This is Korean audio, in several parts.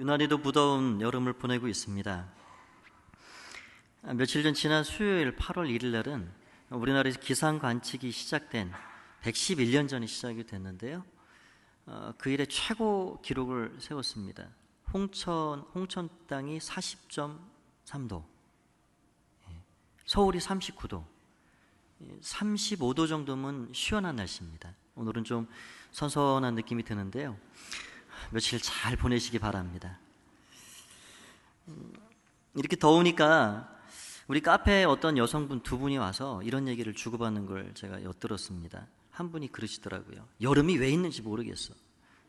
유난히도 무더운 여름을 보내고 있습니다. 며칠 전 지난 수요일 8월 1일 날은 우리나라에서 기상 관측이 시작된 111년 전에 시작이 됐는데요. 그 일에 최고 기록을 세웠습니다. 홍천 땅이 40.3도, 서울이 39도, 35도 정도면 시원한 날씨입니다. 오늘은 좀 선선한 느낌이 드는데요. 며칠 잘 보내시기 바랍니다. 이렇게 더우니까 우리 카페에 어떤 여성분 두 분이 와서 이런 얘기를 주고받는 걸 제가 엿들었습니다. 한 분이 그러시더라고요. 여름이 왜 있는지 모르겠어.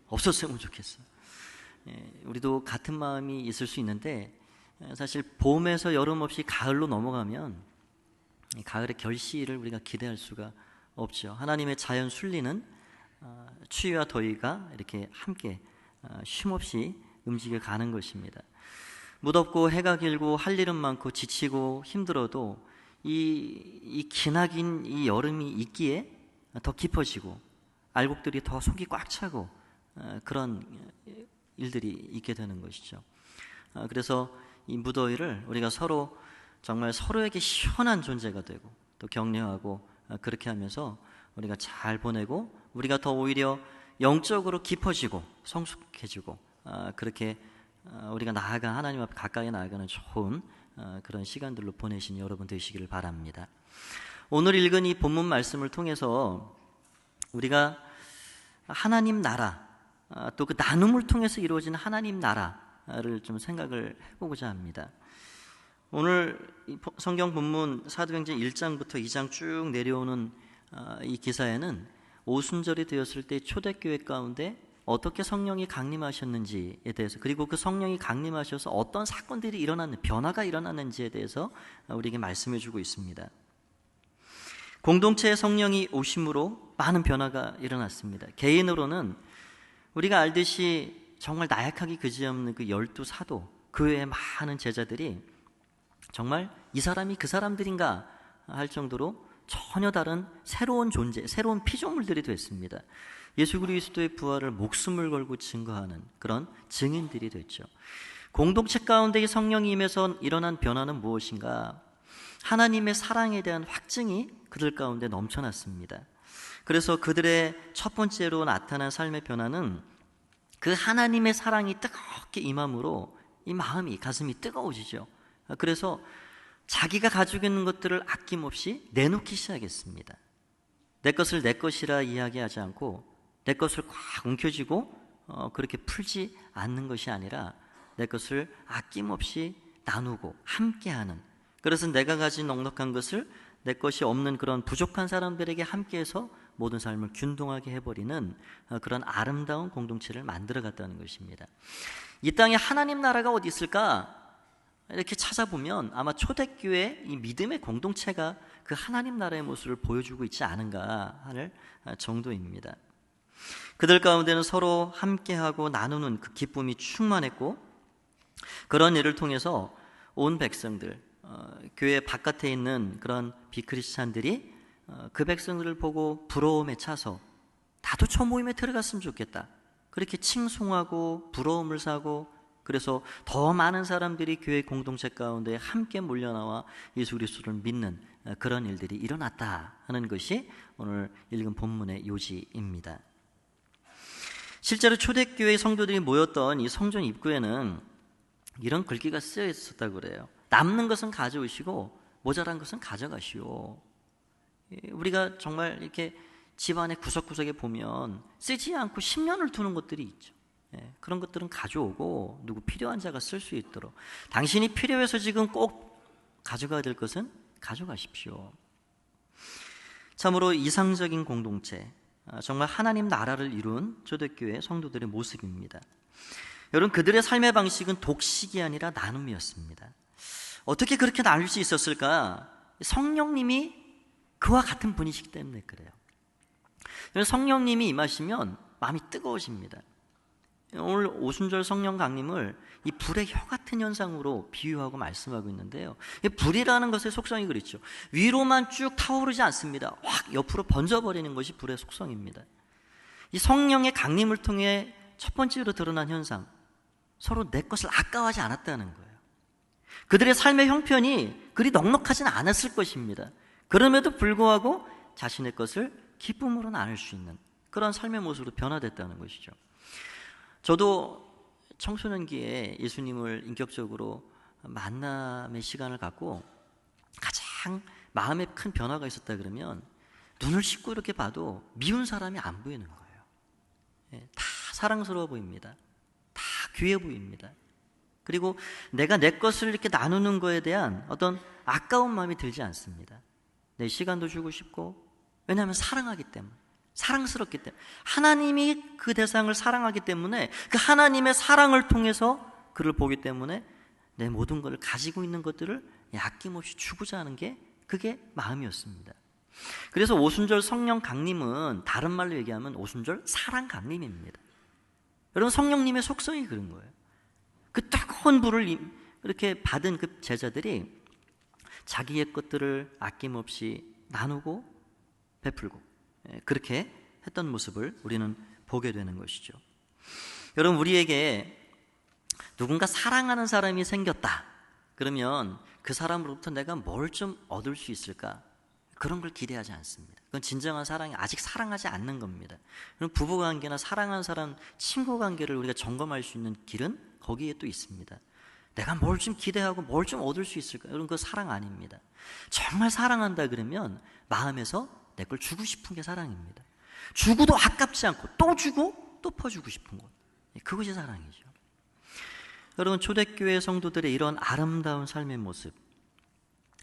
없었으면 좋겠어. 우리도 같은 마음이 있을 수 있는데 사실 봄에서 여름 없이 가을로 넘어가면 가을의 결실을 우리가 기대할 수가 없죠. 하나님의 자연 순리는 추위와 더위가 이렇게 함께 쉼없이 움직여 가는 것입니다. 무덥고 해가 길고 할 일은 많고 지치고 힘들어도 이 기나긴 이 여름이 있기에 더 깊어지고 알곡들이 더 속이 꽉 차고 그런 일들이 있게 되는 것이죠. 그래서 이 무더위를 우리가 서로 정말 서로에게 시원한 존재가 되고 또 격려하고 그렇게 하면서 우리가 잘 보내고 우리가 더 오히려 영적으로 깊어지고 성숙해지고 그렇게 우리가 하나님 앞에 가까이 나아가는 좋은 그런 시간들로 보내신 여러분 되시기를 바랍니다. 오늘 읽은 이 본문 말씀을 통해서 우리가 하나님 나라 또 그 나눔을 통해서 이루어지는 하나님 나라를 좀 생각을 해보고자 합니다. 오늘 성경 본문 사도행전 1장부터 2장 쭉 내려오는 이 기사에는 오순절이 되었을 때 초대교회 가운데 어떻게 성령이 강림하셨는지에 대해서 그리고 그 성령이 강림하셔서 어떤 사건들이 변화가 일어났는지에 대해서 우리에게 말씀해 주고 있습니다. 공동체의 성령이 오심으로 많은 변화가 일어났습니다. 개인으로는 우리가 알듯이 정말 나약하기 그지없는 그 12사도 그 외에 많은 제자들이 정말 이 사람이 그 사람들인가 할 정도로 전혀 다른 새로운 존재, 새로운 피조물들이 됐습니다. 예수 그리스도의 부활을 목숨을 걸고 증거하는 그런 증인들이 됐죠. 공동체 가운데 이 성령이 임해서 일어난 변화는 무엇인가? 하나님의 사랑에 대한 확증이 그들 가운데 넘쳐났습니다. 그래서 그들의 첫 번째로 나타난 삶의 변화는 그 하나님의 사랑이 뜨겁게 임함으로 이 마음이, 가슴이 뜨거워지죠. 그래서 자기가 가지고 있는 것들을 아낌없이 내놓기 시작했습니다. 내 것을 내 것이라 이야기하지 않고 내 것을 꽉 움켜쥐고 그렇게 풀지 않는 것이 아니라 내 것을 아낌없이 나누고 함께하는, 그래서 내가 가진 넉넉한 것을 내 것이 없는 그런 부족한 사람들에게 함께해서 모든 삶을 균등하게 해버리는 그런 아름다운 공동체를 만들어갔다는 것입니다. 이 땅에 하나님 나라가 어디 있을까? 이렇게 찾아보면 아마 초대교회 이 믿음의 공동체가 그 하나님 나라의 모습을 보여주고 있지 않은가 할 정도입니다. 그들 가운데는 서로 함께하고 나누는 그 기쁨이 충만했고, 그런 일을 통해서 온 백성들, 교회 바깥에 있는 그런 비크리스찬들이 그 백성들을 보고 부러움에 차서 나도 저 모임에 들어갔으면 좋겠다, 그렇게 칭송하고 부러움을 사고, 그래서 더 많은 사람들이 교회 공동체 가운데 함께 몰려나와 예수 그리스도를 믿는 그런 일들이 일어났다 하는 것이 오늘 읽은 본문의 요지입니다. 실제로 초대교회 성도들이 모였던 이 성전 입구에는 이런 글귀가 쓰여 있었다고 그래요. 남는 것은 가져오시고 모자란 것은 가져가시오. 우리가 정말 이렇게 집안의 구석구석에 보면 쓰지 않고 10년을 두는 것들이 있죠. 그런 것들은 가져오고 누구 필요한 자가 쓸 수 있도록, 당신이 필요해서 지금 꼭 가져가야 될 것은 가져가십시오. 참으로 이상적인 공동체, 정말 하나님 나라를 이룬 초대교회 성도들의 모습입니다. 여러분, 그들의 삶의 방식은 독식이 아니라 나눔이었습니다. 어떻게 그렇게 나눌 수 있었을까? 성령님이 그와 같은 분이시기 때문에 그래요. 성령님이 임하시면 마음이 뜨거워집니다. 오늘 오순절 성령 강림을 이 불의 혀 같은 현상으로 비유하고 말씀하고 있는데요. 불이라는 것의 속성이 그렇죠. 위로만 쭉 타오르지 않습니다. 확 옆으로 번져버리는 것이 불의 속성입니다. 이 성령의 강림을 통해 첫 번째로 드러난 현상, 서로 내 것을 아까워하지 않았다는 거예요. 그들의 삶의 형편이 그리 넉넉하지는 않았을 것입니다. 그럼에도 불구하고 자신의 것을 기쁨으로 나눌 수 있는 그런 삶의 모습으로 변화됐다는 것이죠. 저도 청소년기에 예수님을 인격적으로 만남의 시간을 갖고 가장 마음에 큰 변화가 있었다 그러면 눈을 씻고 이렇게 봐도 미운 사람이 안 보이는 거예요. 다 사랑스러워 보입니다. 다 귀해 보입니다. 그리고 내가 내 것을 이렇게 나누는 거에 대한 어떤 아까운 마음이 들지 않습니다. 내 시간도 주고 싶고, 왜냐하면 사랑하기 때문에, 사랑스럽기 때문에, 하나님이 그 대상을 사랑하기 때문에 그 하나님의 사랑을 통해서 그를 보기 때문에 내 모든 것을 가지고 있는 것들을 아낌없이 주고자 하는 게 그게 마음이었습니다. 그래서 오순절 성령 강림은 다른 말로 얘기하면 오순절 사랑 강림입니다. 여러분, 성령님의 속성이 그런 거예요. 그 뜨거운 불을 이렇게 받은 그 제자들이 자기의 것들을 아낌없이 나누고 베풀고 그렇게 했던 모습을 우리는 보게 되는 것이죠. 여러분, 우리에게 누군가 사랑하는 사람이 생겼다 그러면 그 사람으로부터 내가 뭘 좀 얻을 수 있을까? 그런 걸 기대하지 않습니다. 그건 진정한 사랑이 아직 사랑하지 않는 겁니다. 그럼 부부관계나 사랑하는 사람, 친구관계를 우리가 점검할 수 있는 길은 거기에 또 있습니다. 내가 뭘 좀 기대하고 뭘 좀 얻을 수 있을까? 여러분, 그거 사랑 아닙니다. 정말 사랑한다 그러면 마음에서 내 걸 주고 싶은 게 사랑입니다. 주고도 아깝지 않고 또 주고 또 퍼주고 싶은 것, 그것이 사랑이죠. 여러분, 초대교회 성도들의 이런 아름다운 삶의 모습,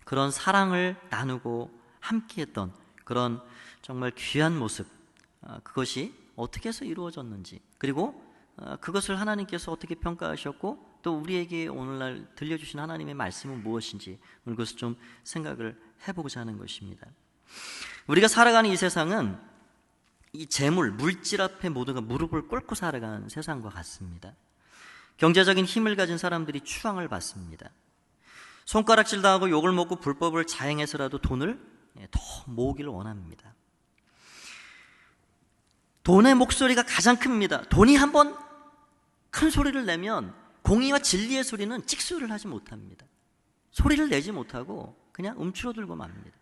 그런 사랑을 나누고 함께했던 그런 정말 귀한 모습, 그것이 어떻게 해서 이루어졌는지, 그리고 그것을 하나님께서 어떻게 평가하셨고 또 우리에게 오늘날 들려주신 하나님의 말씀은 무엇인지 오늘 그것을 좀 생각을 해보고자 하는 것입니다. 우리가 살아가는 이 세상은 이 재물, 물질 앞에 모두가 무릎을 꿇고 살아가는 세상과 같습니다. 경제적인 힘을 가진 사람들이 추앙을 받습니다. 손가락질 당하고 욕을 먹고 불법을 자행해서라도 돈을 더 모으기를 원합니다. 돈의 목소리가 가장 큽니다. 돈이 한번 큰 소리를 내면 공의와 진리의 소리는 찍소리를 하지 못합니다. 소리를 내지 못하고 그냥 움츠러들고 맙니다.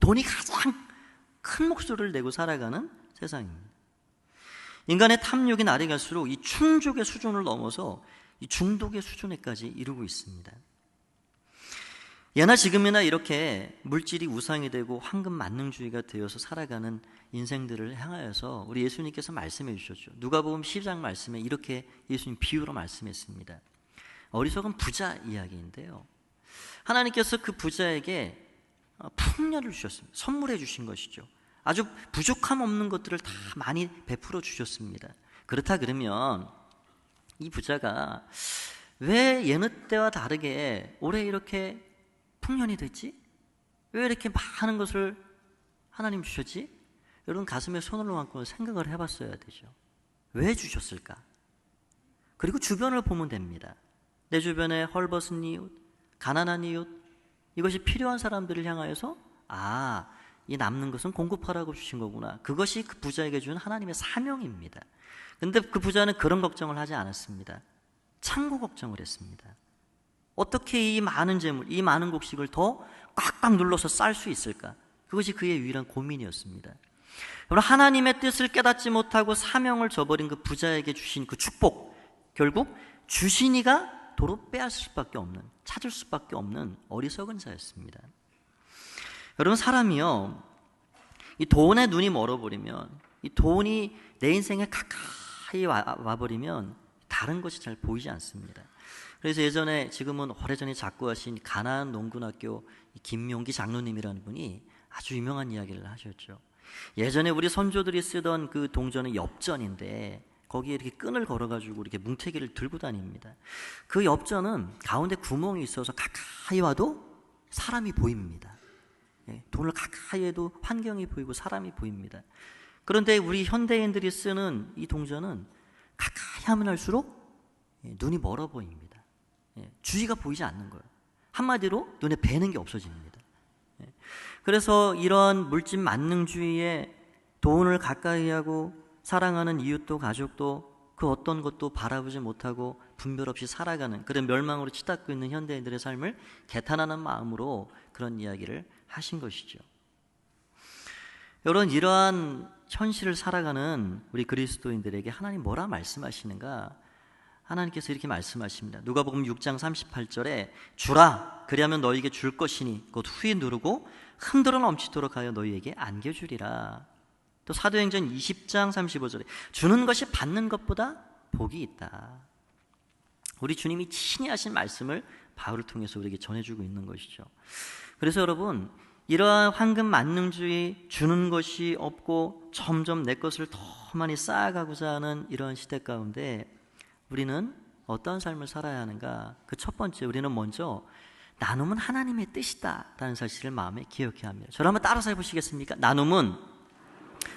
돈이 가장 큰 목소리를 내고 살아가는 세상입니다. 인간의 탐욕이 날이 갈수록 이 충족의 수준을 넘어서 이 중독의 수준에까지 이르고 있습니다. 예나 지금이나 이렇게 물질이 우상이 되고 황금 만능주의가 되어서 살아가는 인생들을 향하여서 우리 예수님께서 말씀해 주셨죠. 누가복음 12장 말씀에 이렇게 예수님 비유로 말씀했습니다. 어리석은 부자 이야기인데요, 하나님께서 그 부자에게 풍년을 주셨습니다. 선물해 주신 것이죠. 아주 부족함 없는 것들을 다 많이 베풀어 주셨습니다. 그렇다 그러면 이 부자가 왜 예느 때와 다르게 올해 이렇게 풍년이 됐지? 왜 이렇게 많은 것을 하나님 주셨지? 여러분, 가슴에 손을 얹고 생각을 해봤어야 되죠. 왜 주셨을까? 그리고 주변을 보면 됩니다. 내 주변에 헐벗은 이웃, 가난한 이웃, 이것이 필요한 사람들을 향하여서 이 남는 것은 공급하라고 주신 거구나. 그것이 그 부자에게 준 하나님의 사명입니다. 근데 그 부자는 그런 걱정을 하지 않았습니다. 창고 걱정을 했습니다. 어떻게 이 많은 재물, 이 많은 곡식을 더 꽉꽉 눌러서 쌀 수 있을까? 그것이 그의 유일한 고민이었습니다. 여러분, 하나님의 뜻을 깨닫지 못하고 사명을 저버린 그 부자에게 주신 그 축복, 결국 주신 이가 도로 빼앗을 수밖에 없는, 찾을 수밖에 없는 어리석은 자였습니다. 여러분, 사람이요, 이 돈에 눈이 멀어버리면, 이 돈이 내 인생에 가까이 와버리면 다른 것이 잘 보이지 않습니다. 그래서 예전에, 지금은 오래전에 작고하신 가나안 농군학교 김용기 장로님이라는 분이 아주 유명한 이야기를 하셨죠. 예전에 우리 선조들이 쓰던 그 동전은 엽전인데 거기에 이렇게 끈을 걸어가지고 이렇게 뭉태기를 들고 다닙니다. 그 엽전은 가운데 구멍이 있어서 가까이 와도 사람이 보입니다. 돈을 가까이 해도 환경이 보이고 사람이 보입니다. 그런데 우리 현대인들이 쓰는 이 동전은 가까이 하면 할수록 눈이 멀어 보입니다. 주위가 보이지 않는 거예요. 한마디로 눈에 뵈는 게 없어집니다. 그래서 이런 물질 만능주의에 돈을 가까이 하고 사랑하는 이웃도 가족도 그 어떤 것도 바라보지 못하고 분별 없이 살아가는 그런 멸망으로 치닫고 있는 현대인들의 삶을 개탄하는 마음으로 그런 이야기를 하신 것이죠. 여러분, 이러한 현실을 살아가는 우리 그리스도인들에게 하나님 뭐라 말씀하시는가? 하나님께서 이렇게 말씀하십니다. 누가복음 6장 38절에 주라 그리하면 너희에게 줄 것이니 곧 후에 누르고 흔들어 넘치도록 하여 너희에게 안겨주리라. 또 사도행전 20장 35절에 주는 것이 받는 것보다 복이 있다. 우리 주님이 친히 하신 말씀을 바울을 통해서 우리에게 전해주고 있는 것이죠. 그래서 여러분, 이러한 황금 만능주의, 주는 것이 없고 점점 내 것을 더 많이 쌓아가고자 하는 이러한 시대 가운데 우리는 어떤 삶을 살아야 하는가? 그 첫 번째, 우리는 먼저 나눔은 하나님의 뜻이다 라는 사실을 마음에 기억해야 합니다. 저를 한번 따라서 해보시겠습니까? 나눔은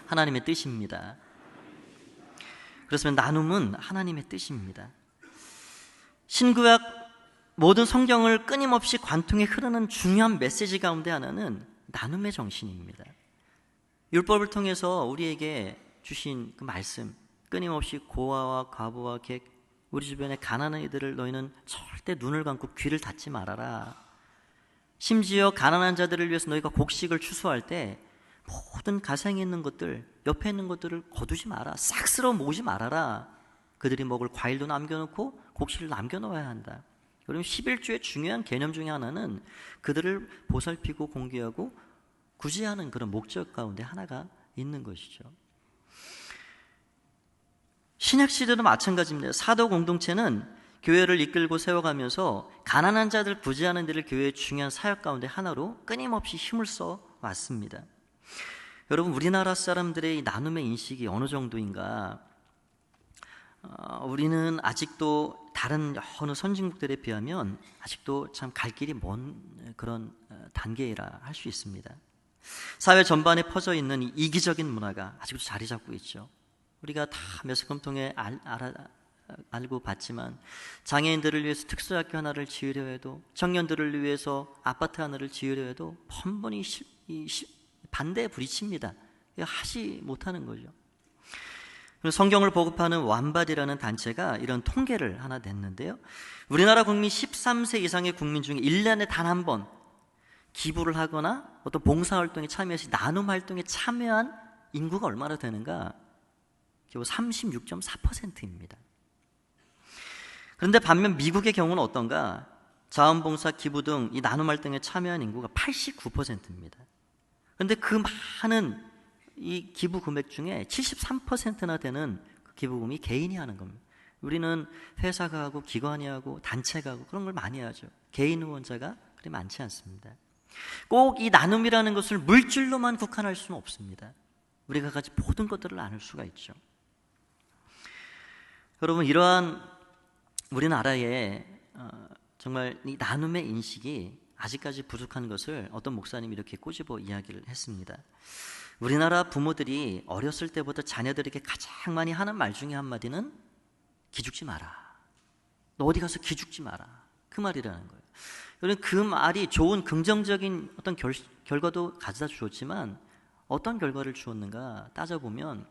하나님의 뜻입니다. 그렇습면 나눔은 하나님의 뜻입니다. 신구약 모든 성경을 끊임없이 관통해 흐르는 중요한 메시지 가운데 하나는 나눔의 정신입니다. 율법을 통해서 우리에게 주신 그 말씀, 끊임없이 고아와 과부와 객, 우리 주변에 가난한 이들을 너희는 절대 눈을 감고 귀를 닫지 말아라. 심지어 가난한 자들을 위해서 너희가 곡식을 추수할 때 모든 가상에 있는 것들, 옆에 있는 것들을 거두지 마라. 싹 쓸어 모으지 말아라. 그들이 먹을 과일도 남겨놓고 곡식을 남겨놓아야 한다. 여러분, 11조의 중요한 개념 중에 하나는 그들을 보살피고 공개하고 구제하는 그런 목적 가운데 하나가 있는 것이죠. 신약시대도 마찬가지입니다. 사도 공동체는 교회를 이끌고 세워가면서 가난한 자들 구제하는 데를 교회의 중요한 사역 가운데 하나로 끊임없이 힘을 써 왔습니다. 여러분, 우리나라 사람들의 이 나눔의 인식이 어느 정도인가? 우리는 아직도 다른 어느 선진국들에 비하면 아직도 참 갈 길이 먼 그런 단계라 할 수 있습니다. 사회 전반에 퍼져 있는 이 이기적인 문화가 아직도 자리 잡고 있죠. 우리가 다 매스컴통에 알고 봤지만 장애인들을 위해서 특수학교 하나를 지으려 해도, 청년들을 위해서 아파트 하나를 지으려 해도 번번이 반대에 부딪힙니다. 하지 못하는 거죠. 성경을 보급하는 완발이라는 단체가 이런 통계를 하나 냈는데요. 우리나라 국민 13세 이상의 국민 중에 1년에 단 한 번 기부를 하거나 어떤 봉사활동에 참여해서 나눔활동에 참여한 인구가 얼마나 되는가? 겨우 36.4%입니다. 그런데 반면 미국의 경우는 어떤가? 자원봉사, 기부 등 이 나눔활동에 참여한 인구가 89%입니다. 그런데 그 많은 이 기부 금액 중에 73%나 되는 그 기부금이 개인이 하는 겁니다. 우리는 회사가 하고 기관이 하고 단체가 하고 그런 걸 많이 하죠. 개인 후원자가 그리 많지 않습니다. 꼭 이 나눔이라는 것을 물질로만 국한할 수는 없습니다. 우리가 가진 모든 것들을 나눌 수가 있죠. 여러분, 이러한 우리나라에 정말 이 나눔의 인식이 아직까지 부족한 것을 어떤 목사님이 이렇게 꼬집어 이야기를 했습니다. 우리나라 부모들이 어렸을 때부터 자녀들에게 가장 많이 하는 말 중에 한마디는 기죽지 마라. 너 어디 가서 기죽지 마라. 그 말이라는 거예요. 여러분, 그 말이 좋은 긍정적인 어떤 결과도 가져다 주었지만 어떤 결과를 주었는가 따져보면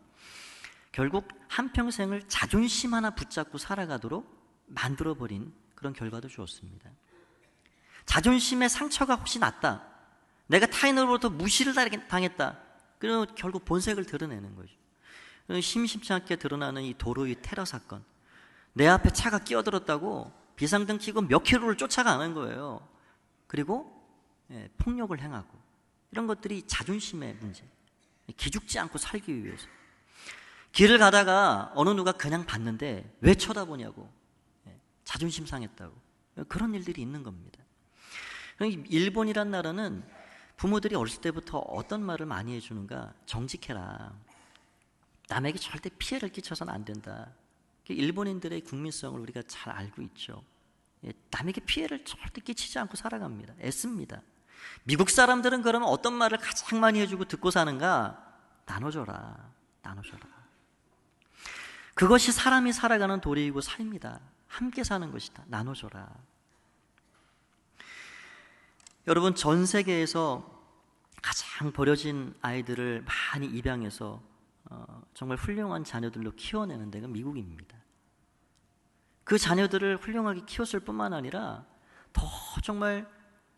결국 한평생을 자존심 하나 붙잡고 살아가도록 만들어버린 그런 결과도 주었습니다. 자존심의 상처가 혹시 났다. 내가 타인으로부터 무시를 당했다. 그리고 결국 본색을 드러내는 거죠. 심심치 않게 드러나는 이 도로의 테러 사건. 내 앞에 차가 끼어들었다고 비상등 켜고 몇 킬로를 쫓아가는 거예요. 그리고 폭력을 행하고 이런 것들이 자존심의 문제. 기죽지 않고 살기 위해서. 길을 가다가 어느 누가 그냥 봤는데 왜 쳐다보냐고. 자존심 상했다고. 그런 일들이 있는 겁니다. 일본이란 나라는 부모들이 어렸을 때부터 어떤 말을 많이 해주는가? 정직해라. 남에게 절대 피해를 끼쳐서는 안 된다. 일본인들의 국민성을 우리가 잘 알고 있죠. 남에게 피해를 절대 끼치지 않고 살아갑니다. 애씁니다. 미국 사람들은 그러면 어떤 말을 가장 많이 해주고 듣고 사는가? 나눠줘라. 나눠줘라. 그것이 사람이 살아가는 도리이고 삶이다. 함께 사는 것이다. 나눠줘라. 여러분, 전 세계에서 가장 버려진 아이들을 많이 입양해서 정말 훌륭한 자녀들로 키워내는 데가 미국입니다. 그 자녀들을 훌륭하게 키웠을 뿐만 아니라 더 정말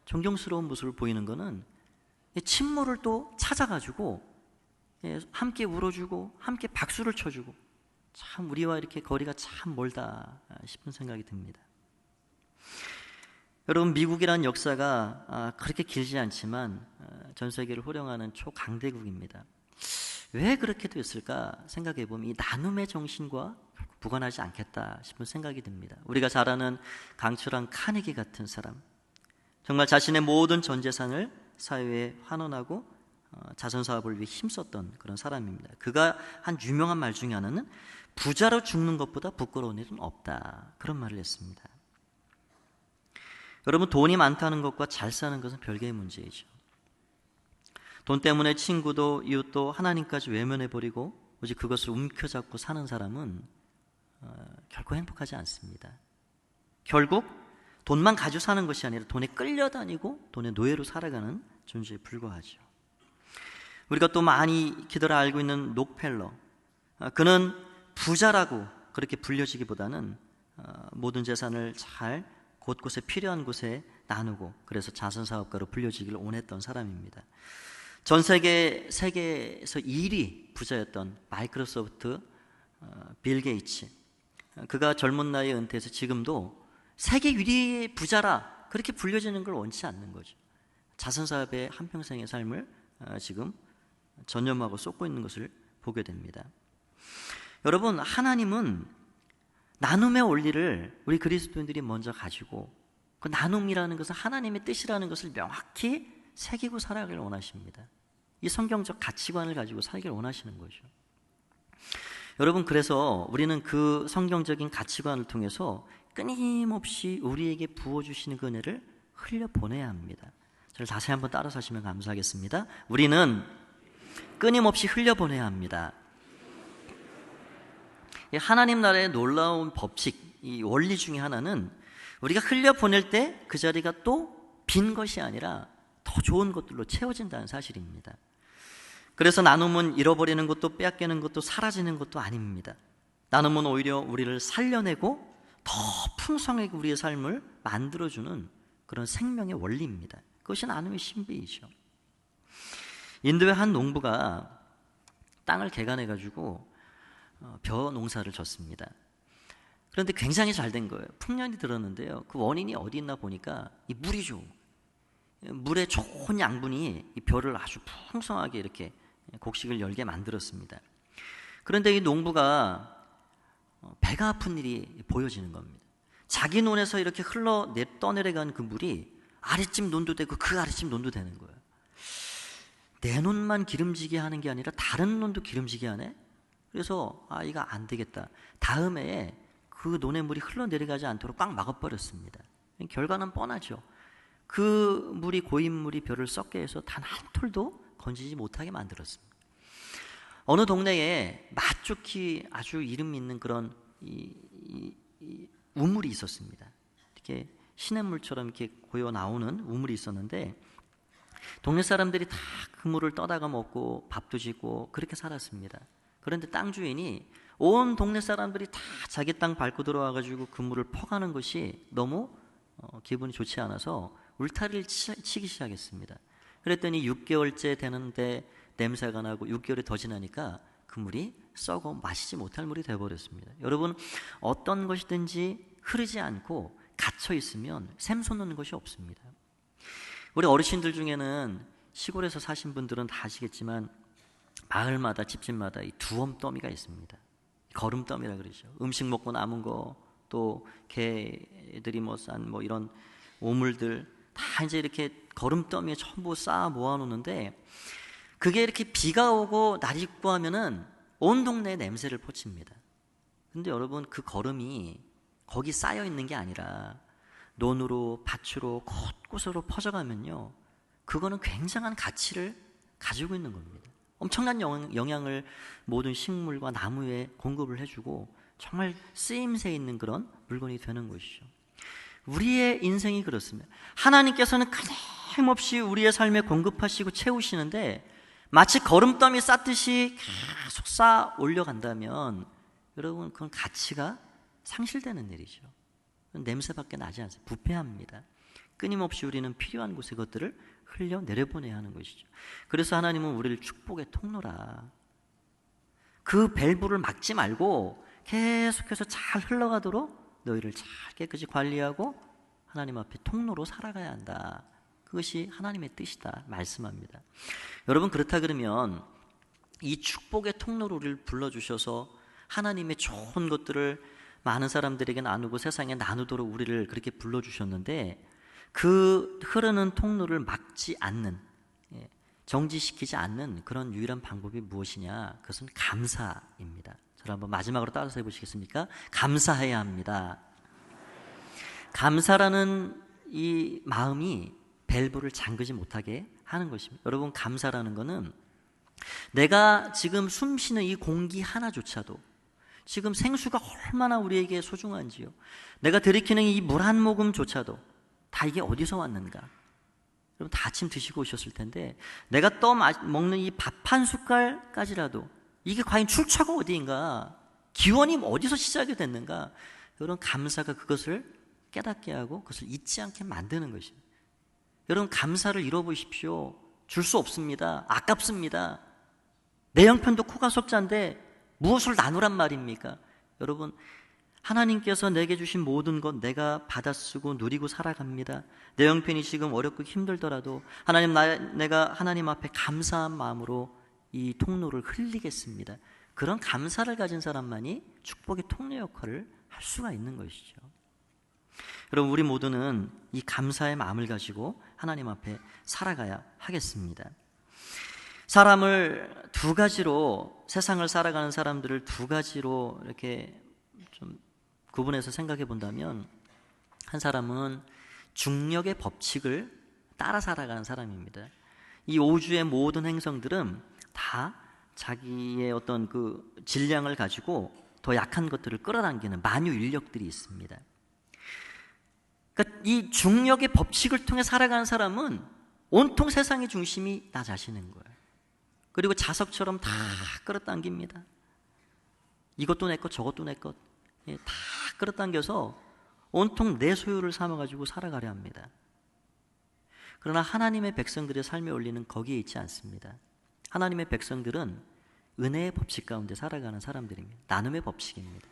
존경스러운 모습을 보이는 것은 친모를 또 찾아가지고 함께 울어주고 함께 박수를 쳐주고, 참 우리와 이렇게 거리가 참 멀다 싶은 생각이 듭니다. 여러분, 미국이라는 역사가 그렇게 길지 않지만 전 세계를 호령하는 초강대국입니다. 왜 그렇게 됐을까 생각해 보면 이 나눔의 정신과 무관하지 않겠다 싶은 생각이 듭니다. 우리가 잘 아는 강철한 카네기 같은 사람, 정말 자신의 모든 전 재산을 사회에 환원하고 자선사업을 위해 힘썼던 그런 사람입니다. 그가 한 유명한 말 중에 하나는 부자로 죽는 것보다 부끄러운 일은 없다, 그런 말을 했습니다. 여러분, 돈이 많다는 것과 잘 사는 것은 별개의 문제이죠. 돈 때문에 친구도 이웃도 하나님까지 외면해버리고 오직 그것을 움켜잡고 사는 사람은 결코 행복하지 않습니다. 결국 돈만 가지고 사는 것이 아니라 돈에 끌려다니고 돈의 노예로 살아가는 존재에 불과하죠. 우리가 또 많이 기더라 알고 있는 록펠러, 그는 부자라고 그렇게 불려지기보다는 모든 재산을 잘 곳곳에 필요한 곳에 나누고 그래서 자선사업가로 불려지기를 원했던 사람입니다. 전 세계에서 1위 부자였던 마이크로소프트 빌 게이츠, 그가 젊은 나이에 은퇴해서 지금도 세계 1위의 부자라 그렇게 불려지는 걸 원치 않는 거죠. 자선사업에 한평생의 삶을 지금 전념하고 쏟고 있는 것을 보게 됩니다. 여러분, 하나님은 나눔의 원리를 우리 그리스도인들이 먼저 가지고 그 나눔이라는 것은 하나님의 뜻이라는 것을 명확히 새기고 살아가길 원하십니다. 이 성경적 가치관을 가지고 살기를 원하시는 거죠. 여러분, 그래서 우리는 그 성경적인 가치관을 통해서 끊임없이 우리에게 부어주시는 그 은혜를 흘려보내야 합니다. 저를 다시 한번 따라서 하시면 감사하겠습니다. 우리는 끊임없이 흘려보내야 합니다. 하나님 나라의 놀라운 법칙, 이 원리 중에 하나는 우리가 흘려보낼 때 그 자리가 또 빈 것이 아니라 더 좋은 것들로 채워진다는 사실입니다. 그래서 나눔은 잃어버리는 것도 빼앗기는 것도 사라지는 것도 아닙니다. 나눔은 오히려 우리를 살려내고 더 풍성하게 우리의 삶을 만들어주는 그런 생명의 원리입니다. 그것이 나눔의 신비이죠. 인도의 한 농부가 땅을 개간해가지고 벼 농사를 졌습니다. 그런데 굉장히 잘 된 거예요. 풍년이 들었는데요, 그 원인이 어디 있나 보니까 이 물이죠. 물에 좋은 양분이 이 벼를 아주 풍성하게 이렇게 곡식을 열게 만들었습니다. 그런데 이 농부가 배가 아픈 일이 보여지는 겁니다. 자기 논에서 이렇게 떠내려간 그 물이 아랫집 논도 되고 그 아랫집 논도 되는 거예요. 내 논만 기름지게 하는 게 아니라 다른 논도 기름지게 하네? 그래서 이거 안 되겠다. 다음에 그 논의 물이 흘러내려가지 않도록 꽉 막아버렸습니다. 결과는 뻔하죠. 그 물이 고인 물이 벼를 썩게 해서 단 한 톨도 건지지 못하게 만들었습니다. 어느 동네에 맛좋기 아주 이름 있는 그런 이 우물이 있었습니다. 이렇게 시냇물처럼 이렇게 고여 나오는 우물이 있었는데 동네 사람들이 다 그 물을 떠다가 먹고 밥도 짓고 그렇게 살았습니다. 그런데 땅 주인이 온 동네 사람들이 다 자기 땅 밟고 들어와가지고 그 물을 퍼가는 것이 너무 기분이 좋지 않아서 울타리를 치기 시작했습니다. 그랬더니 6개월째 되는데 냄새가 나고 6개월이 더 지나니까 그 물이 썩어 마시지 못할 물이 되어버렸습니다. 여러분, 어떤 것이든지 흐르지 않고 갇혀 있으면 샘솟는 것이 없습니다. 우리 어르신들 중에는 시골에서 사신 분들은 다 아시겠지만 마을마다 집집마다 이 두엄더미가 있습니다. 거름더미라 그러죠. 음식 먹고 남은 거, 또 개들이 싼 이런 오물들 다 이제 이렇게 거름더미에 전부 쌓아 모아놓는데 그게 이렇게 비가 오고 날이 춥고 하면은 온 동네에 냄새를 퍼칩니다. 근데 여러분, 그 거름이 거기 쌓여 있는 게 아니라 논으로 밭으로 곳곳으로 퍼져가면요, 그거는 굉장한 가치를 가지고 있는 겁니다. 엄청난 영향을 모든 식물과 나무에 공급을 해주고 정말 쓰임새 있는 그런 물건이 되는 것이죠. 우리의 인생이 그렇습니다. 하나님께서는 끊임없이 우리의 삶에 공급하시고 채우시는데 마치 거름더미 쌓듯이 계속 쌓아 올려간다면 여러분, 그건 가치가 상실되는 일이죠. 냄새밖에 나지 않습니다. 부패합니다. 끊임없이 우리는 필요한 곳에 그것들을 흘려 내려보내야 하는 것이죠. 그래서 하나님은 우리를 축복의 통로라. 그 밸브를 막지 말고 계속해서 잘 흘러가도록 너희를 잘 깨끗이 관리하고 하나님 앞에 통로로 살아가야 한다. 그것이 하나님의 뜻이다 말씀합니다. 여러분, 그렇다 그러면 이 축복의 통로로 우리를 불러주셔서 하나님의 좋은 것들을 많은 사람들에게 나누고 세상에 나누도록 우리를 그렇게 불러주셨는데, 그 흐르는 통로를 막지 않는, 정지시키지 않는 그런 유일한 방법이 무엇이냐? 그것은 감사입니다. 저를 한번 마지막으로 따라서 해보시겠습니까? 감사해야 합니다. 감사라는 이 마음이 밸브를 잠그지 못하게 하는 것입니다. 여러분, 감사라는 것은 내가 지금 숨쉬는 이 공기 하나조차도, 지금 생수가 얼마나 우리에게 소중한지요, 내가 들이키는 이 물 한 모금조차도 다 이게 어디서 왔는가? 여러분, 다 아침 드시고 오셨을 텐데 내가 먹는 이 밥 한 숟갈까지라도 이게 과연 출처가 어디인가? 기원이 어디서 시작이 됐는가? 여러분, 감사가 그것을 깨닫게 하고 그것을 잊지 않게 만드는 것입니다. 여러분, 감사를 잃어보십시오. 줄 수 없습니다. 아깝습니다. 내 형편도 코가 석자인데 무엇을 나누란 말입니까? 여러분, 하나님께서 내게 주신 모든 것 내가 받아쓰고 누리고 살아갑니다. 내 형편이 지금 어렵고 힘들더라도 하나님, 내가 하나님 앞에 감사한 마음으로 이 통로를 흘리겠습니다. 그런 감사를 가진 사람만이 축복의 통로 역할을 할 수가 있는 것이죠. 여러분, 우리 모두는 이 감사의 마음을 가지고 하나님 앞에 살아가야 하겠습니다. 사람을 두 가지로, 세상을 살아가는 사람들을 두 가지로 이렇게 좀 구분해서 생각해 본다면, 한 사람은 중력의 법칙을 따라 살아가는 사람입니다. 이 우주의 모든 행성들은 다 자기의 어떤 그 질량을 가지고 더 약한 것들을 끌어당기는 만유 인력들이 있습니다. 그러니까 이 중력의 법칙을 통해 살아가는 사람은 온통 세상의 중심이 나 자신인 거예요. 그리고 자석처럼 다 끌어당깁니다. 이것도 내 것, 저것도 내 것, 다 끌어당겨서 온통 내 소유를 삼아가지고 살아가려 합니다. 그러나 하나님의 백성들의 삶의 원리는 거기에 있지 않습니다. 하나님의 백성들은 은혜의 법칙 가운데 살아가는 사람들입니다. 나눔의 법칙입니다.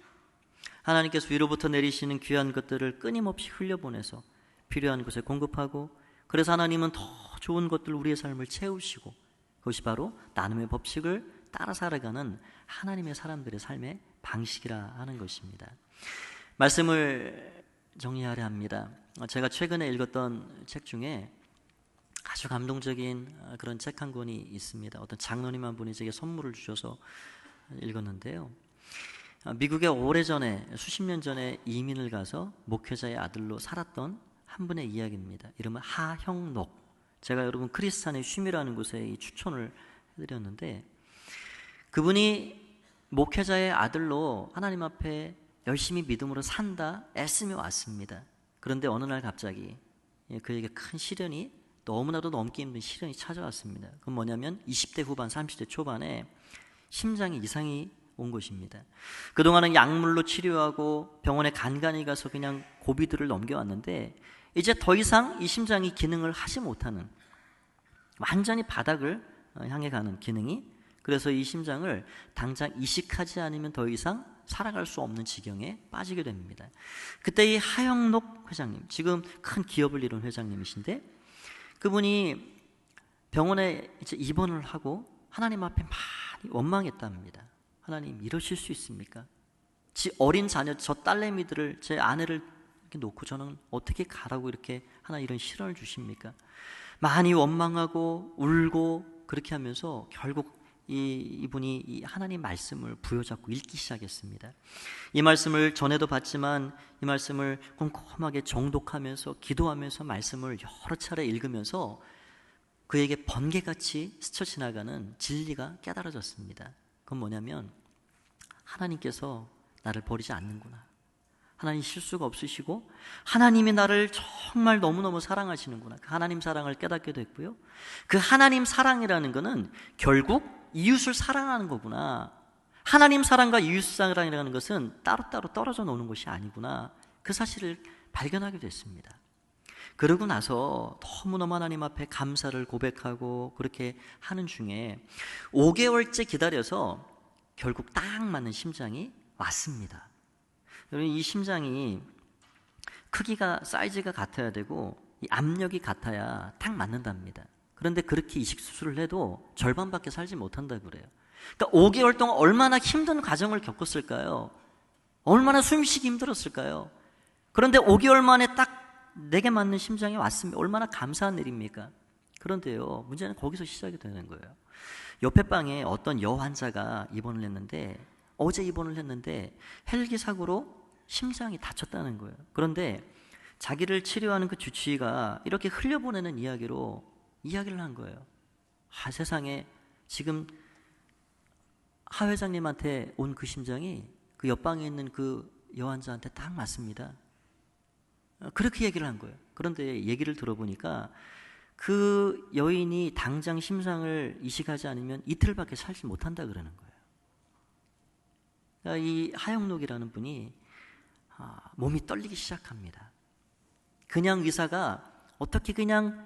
하나님께서 위로부터 내리시는 귀한 것들을 끊임없이 흘려보내서 필요한 곳에 공급하고, 그래서 하나님은 더 좋은 것들 우리의 삶을 채우시고, 그것이 바로 나눔의 법칙을 따라 살아가는 하나님의 사람들의 삶의 방식이라 하는 것입니다. 말씀을 정리하려 합니다. 제가 최근에 읽었던 책 중에 아주 감동적인 그런 책 한 권이 있습니다. 어떤 장로님 한 분이 제게 선물을 주셔서 읽었는데요, 미국에 오래전에, 수십 년 전에 이민을 가서 목회자의 아들로 살았던 한 분의 이야기입니다. 이름은 하형록. 제가 여러분 크리스찬의 쉼이라는 곳에 이 추천을 해드렸는데, 그분이 목회자의 아들로 하나님 앞에 열심히 믿음으로 산다 애쓰며 왔습니다. 그런데 어느 날 갑자기 그에게 큰 시련이, 너무나도 넘기 힘든 시련이 찾아왔습니다. 그건 뭐냐면 20대 후반, 30대 초반에 심장에 이상이 온 것입니다. 그동안은 약물로 치료하고 병원에 간간히 가서 그냥 고비들을 넘겨왔는데, 이제 더 이상 이 심장이 기능을 하지 못하는, 완전히 바닥을 향해 가는 기능이, 그래서 이 심장을 당장 이식하지 않으면 더 이상 살아갈 수 없는 지경에 빠지게 됩니다. 그때 이 하영록 회장님, 지금 큰 기업을 이룬 회장님이신데, 그분이 병원에 이제 입원을 하고 하나님 앞에 많이 원망했답니다. 하나님, 이러실 수 있습니까? 지 어린 자녀, 저 딸내미들을, 제 아내를 이렇게 놓고 저는 어떻게 가라고 이렇게 하나 이런 시련을 주십니까? 많이 원망하고 울고 그렇게 하면서 결국 이분이 이 하나님 말씀을 부여잡고 읽기 시작했습니다. 이 말씀을 전에도 봤지만 이 말씀을 꼼꼼하게 정독하면서 기도하면서 말씀을 여러 차례 읽으면서 그에게 번개같이 스쳐 지나가는 진리가 깨달아졌습니다. 그건 뭐냐면, 하나님께서 나를 버리지 않는구나. 하나님 실수가 없으시고 하나님이 나를 정말 너무너무 사랑하시는구나. 그 하나님 사랑을 깨닫게 됐고요, 그 하나님 사랑이라는 것은 결국 이웃을 사랑하는 거구나. 하나님 사랑과 이웃 사랑이라는 것은 따로따로 떨어져 노는 것이 아니구나, 그 사실을 발견하게 됐습니다. 그러고 나서 너무너무 하나님 앞에 감사를 고백하고 그렇게 하는 중에 5개월째 기다려서 결국 딱 맞는 심장이 왔습니다. 여러분, 이 심장이 크기가, 사이즈가 같아야 되고 이 압력이 같아야 딱 맞는답니다. 그런데 그렇게 이식 수술을 해도 절반밖에 살지 못한다고 그래요. 그러니까 5개월 동안 얼마나 힘든 과정을 겪었을까요? 얼마나 숨쉬기 힘들었을까요? 그런데 5개월 만에 딱 내게 맞는 심장이 왔습니다. 얼마나 감사한 일입니까? 그런데요, 문제는 거기서 시작이 되는 거예요. 옆에 방에 어떤 여환자가 입원을 했는데, 어제 입원을 했는데 헬기 사고로 심장이 다쳤다는 거예요. 그런데 자기를 치료하는 그 주치의가 이렇게 흘려보내는 이야기로 이야기를 한 거예요. 세상에, 지금 하 회장님한테 온 그 심장이 그 옆방에 있는 그 여환자한테 딱 맞습니다. 그렇게 얘기를 한 거예요. 그런데 얘기를 들어보니까 그 여인이 당장 심장을 이식하지 않으면 이틀밖에 살지 못한다 그러는 거예요. 그러니까 이 하영록이라는 분이 몸이 떨리기 시작합니다. 그냥 의사가 어떻게 그냥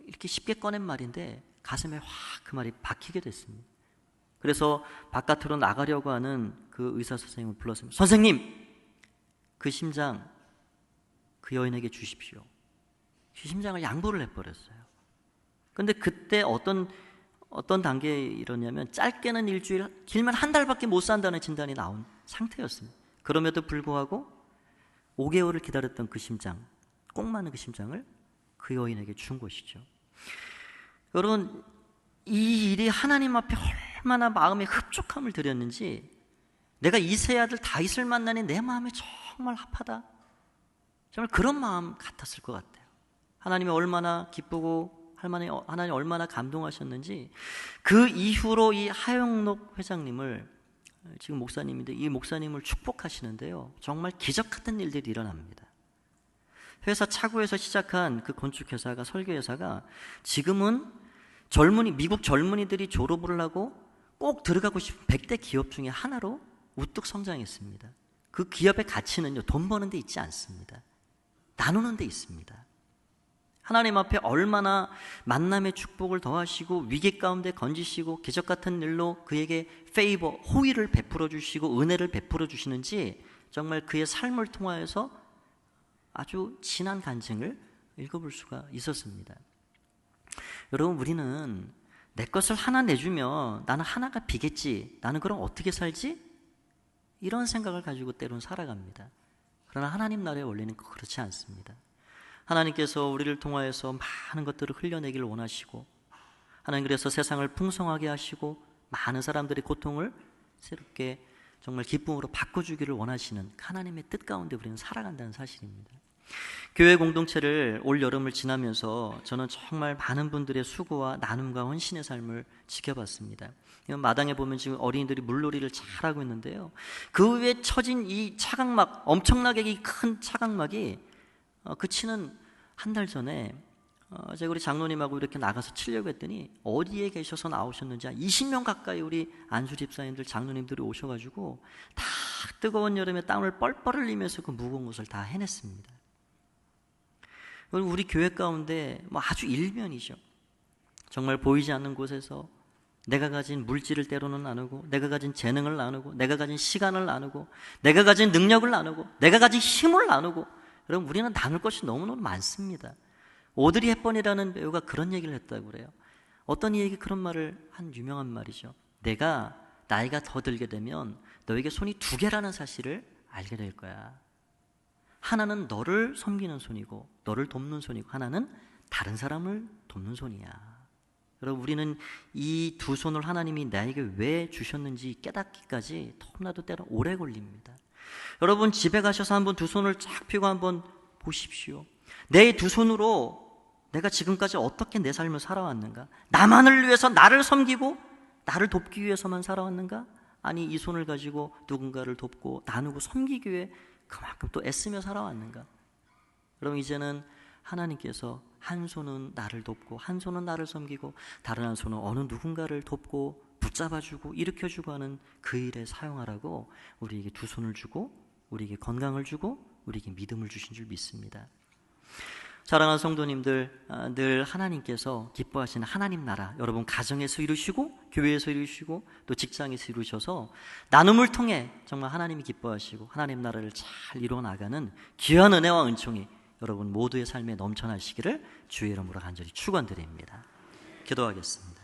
이렇게 쉽게 꺼낸 말인데 가슴에 확 그 말이 박히게 됐습니다. 그래서 바깥으로 나가려고 하는 그 의사 선생님을 불렀습니다. 선생님, 그 심장 그 여인에게 주십시오. 그 심장을 양보를 해버렸어요. 그런데 그때 어떤 단계에 이러냐면 짧게는 일주일, 길면 한 달밖에 못 산다는 진단이 나온 상태였습니다. 그럼에도 불구하고 5개월을 기다렸던 그 심장, 꼭 맞는 그 심장을 그 여인에게 준 것이죠. 여러분, 이 일이 하나님 앞에 얼마나 마음에 흡족함을 드렸는지, 내가 이 세 아들 다윗을 만나니 내 마음이 정말 합하다, 정말 그런 마음 같았을 것 같아요. 하나님이 얼마나 기쁘고 하나님 얼마나 감동하셨는지, 그 이후로 이 하영록 회장님을, 지금 목사님인데 이 목사님을 축복하시는데요, 정말 기적 같은 일들이 일어납니다. 회사 차구에서 시작한 그 건축회사가, 설계회사가 지금은 미국 젊은이들이 졸업을 하고 꼭 들어가고 싶은 100대 기업 중에 하나로 우뚝 성장했습니다. 그 기업의 가치는요, 돈 버는 데 있지 않습니다. 나누는 데 있습니다. 하나님 앞에 얼마나 만남의 축복을 더하시고 위기 가운데 건지시고 기적 같은 일로 그에게 페이버, 호의를 베풀어 주시고 은혜를 베풀어 주시는지, 정말 그의 삶을 통하여서 아주 진한 간증을 읽어볼 수가 있었습니다. 여러분, 우리는 내 것을 하나 내주면 나는 하나가 비겠지, 나는 그럼 어떻게 살지? 이런 생각을 가지고 때로는 살아갑니다. 그러나 하나님 나라의 원리는 그렇지 않습니다. 하나님께서 우리를 통하여서 많은 것들을 흘려내기를 원하시고, 하나님 그래서 세상을 풍성하게 하시고 많은 사람들의 고통을 새롭게 정말 기쁨으로 바꿔주기를 원하시는 하나님의 뜻 가운데 우리는 살아간다는 사실입니다. 교회 공동체를 올 여름을 지나면서 저는 정말 많은 분들의 수고와 나눔과 헌신의 삶을 지켜봤습니다. 마당에 보면 지금 어린이들이 물놀이를 잘하고 있는데요, 그 위에 쳐진 이 차각막, 엄청나게 이 큰 차각막이 그치는 한 달 전에 제가 우리 장로님하고 이렇게 나가서 치려고 했더니 어디에 계셔서 나오셨는지 한 20명 가까이 우리 안수 집사님들, 장로님들이 오셔가지고 다 뜨거운 여름에 땀을 뻘뻘 흘리면서 그 무거운 것을 다 해냈습니다. 우리 교회 가운데 아주 일면이죠. 정말 보이지 않는 곳에서 내가 가진 물질을 때로는 나누고, 내가 가진 재능을 나누고, 내가 가진 시간을 나누고, 내가 가진 능력을 나누고, 내가 가진 힘을 나누고. 여러분, 우리는 나눌 것이 너무너무 많습니다. 오드리 헵번이라는 배우가 그런 얘기를 했다고 그래요. 어떤 이에게 그런 말을 한 유명한 말이죠. 내가 나이가 더 들게 되면 너에게 손이 2개라는 사실을 알게 될 거야. 하나는 너를 섬기는 손이고 너를 돕는 손이고, 하나는 다른 사람을 돕는 손이야. 여러분, 우리는 이 두 손을 하나님이 나에게 왜 주셨는지 깨닫기까지 너무나도 때로 오래 걸립니다. 여러분, 집에 가셔서 한번 두 손을 쫙 펴고 한번 보십시오. 내 두 손으로 내가 지금까지 어떻게 내 삶을 살아왔는가? 나만을 위해서 나를 섬기고 나를 돕기 위해서만 살아왔는가? 아니, 이 손을 가지고 누군가를 돕고 나누고 섬기기 위해 그만큼 또 애쓰며 살아왔는가? 여러분, 이제는 하나님께서 한 손은 나를 돕고 한 손은 나를 섬기고 다른 한 손은 어느 누군가를 돕고 붙잡아주고 일으켜주고 하는 그 일에 사용하라고 우리에게 두 손을 주고 우리에게 건강을 주고 우리에게 믿음을 주신 줄 믿습니다. 사랑하는 성도님들, 늘 하나님께서 기뻐하시는 하나님 나라, 여러분 가정에서 이루시고 교회에서 이루시고 또 직장에서 이루셔서 나눔을 통해 정말 하나님이 기뻐하시고 하나님 나라를 잘 이루어나가는 귀한 은혜와 은총이 여러분 모두의 삶에 넘쳐나시기를 주의 이름으로 간절히 축원드립니다. 기도하겠습니다.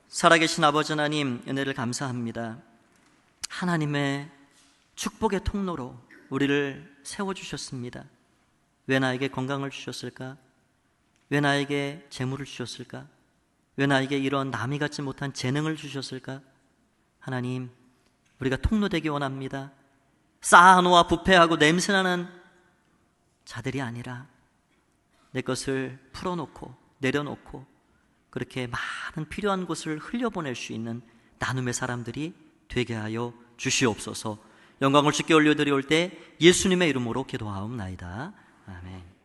살아계신 아버지 하나님, 은혜를 감사합니다. 하나님의 축복의 통로로 우리를 세워주셨습니다. 왜 나에게 건강을 주셨을까? 왜 나에게 재물을 주셨을까? 왜 나에게 이런 남이 갖지 못한 재능을 주셨을까? 하나님, 우리가 통로되기 원합니다. 쌓아놓아 부패하고 냄새나는 자들이 아니라 내 것을 풀어놓고 내려놓고 그렇게 많은 필요한 곳을 흘려보낼 수 있는 나눔의 사람들이 되게 하여 주시옵소서. 영광을 주께 올려드리올 때 예수님의 이름으로 기도하옵나이다. 아멘.